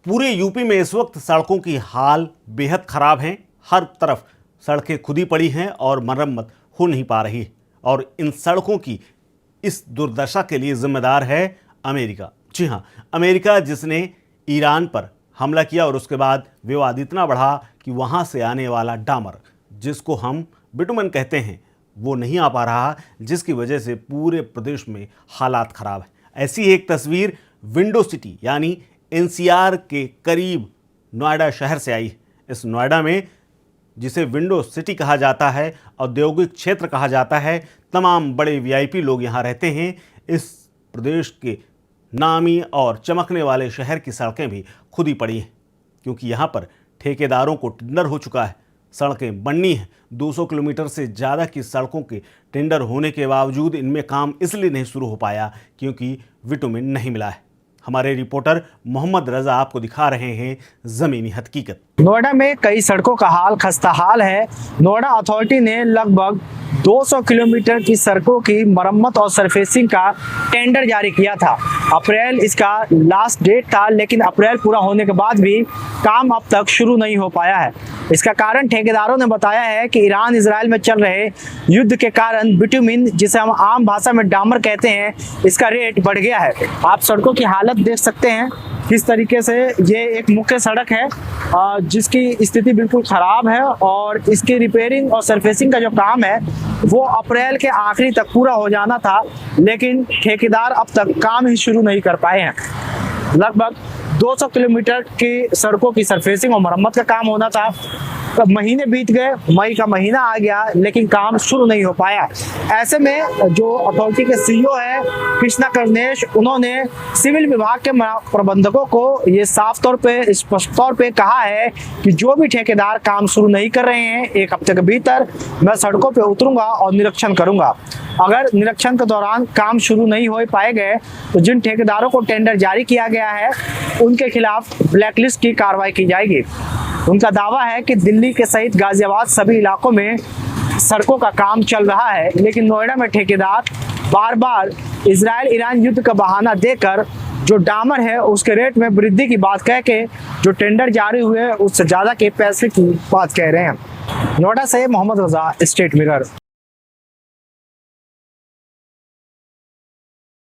पूरे यूपी में इस वक्त सड़कों की हाल बेहद ख़राब हैं। हर तरफ सड़कें खुदी पड़ी हैं और मरम्मत हो नहीं पा रही है। और इन सड़कों की इस दुर्दशा के लिए जिम्मेदार है अमेरिका। जी हाँ, अमेरिका जिसने ईरान पर हमला किया और उसके बाद विवाद इतना बढ़ा कि वहाँ से आने वाला डामर, जिसको हम बिटुमन कहते हैं, वो नहीं आ पा रहा, जिसकी वजह से पूरे प्रदेश में हालात ख़राब है। ऐसी एक तस्वीर विंडो सिटी यानी एनसीआर के करीब नोएडा शहर से आई। इस नोएडा में, जिसे विंडो सिटी कहा जाता है, औद्योगिक क्षेत्र कहा जाता है, तमाम बड़े वीआईपी लोग यहाँ रहते हैं। इस प्रदेश के नामी और चमकने वाले शहर की सड़कें भी खुदी पड़ी हैं, क्योंकि यहाँ पर ठेकेदारों को टेंडर हो चुका है, सड़कें बननी हैं। 200 किलोमीटर से ज़्यादा की सड़कों के टेंडर होने के बावजूद इनमें काम इसलिए नहीं शुरू हो पाया क्योंकि विटुमिन नहीं मिला है। हमारे रिपोर्टर मोहम्मद रजा आपको दिखा रहे हैं ज़मीनी हकीकत। नोएडा में कई सड़कों का हाल खस्ता हाल है। नोएडा अथॉरिटी ने लगभग 200 किलोमीटर की सड़कों की मरम्मत और सरफेसिंग का टेंडर जारी किया था। अप्रैल इसका लास्ट डेट था, लेकिन अप्रैल पूरा होने के बाद भी काम अब तक शुरू नहीं हो पाया है। इसका कारण ठेकेदारों ने बताया है कि ईरान इजराइल में चल रहे युद्ध के कारण बिटुमिन, जिसे हम आम भाषा में डामर कहते हैं, इसका रेट बढ़ गया है। आप सड़कों की हालत देख सकते हैं किस तरीके से। ये एक मुख्य सड़क है जिसकी स्थिति बिल्कुल खराब है और इसकी रिपेयरिंग और सरफेसिंग का जो काम है वो अप्रैल के आखिरी तक पूरा हो जाना था, लेकिन ठेकेदार अब तक काम ही शुरू नहीं कर पाए हैं। लगभग 200 किलोमीटर की सड़कों की सरफेसिंग और मरम्मत का काम होना था। अब महीने बीत गए, मई का महीना आ गया, लेकिन काम शुरू नहीं हो पाया। ऐसे में जो अथॉरिटी के सीईओ है कृष्णा कर्णेश, उन्होंने सिविल विभाग के प्रबंधकों को ये साफ तौर पे, स्पष्ट तौर पे कहा है कि जो भी ठेकेदार काम शुरू नहीं कर रहे हैं, 1 हफ्ते के भीतर मैं सड़कों पे उतरूंगा और निरीक्षण करूंगा। अगर निरीक्षण के दौरान काम शुरू नहीं हो पाए गए तो जिन ठेकेदारों को टेंडर जारी किया गया है उनके खिलाफ ब्लैकलिस्ट की कार्रवाई की जाएगी। उनका दावा है कि दिल्ली के सहित गाजियाबाद सभी इलाकों में सड़कों का काम चल रहा है, लेकिन नोएडा में ठेकेदार बार बार इजराइल ईरान युद्ध का बहाना देकर जो डामर है उसके रेट में वृद्धि की बात कह के जो टेंडर जारी हुए उससे ज्यादा के पैसे की बात कह रहे हैं। नोएडा से मोहम्मद रजा, स्टेट मिरर।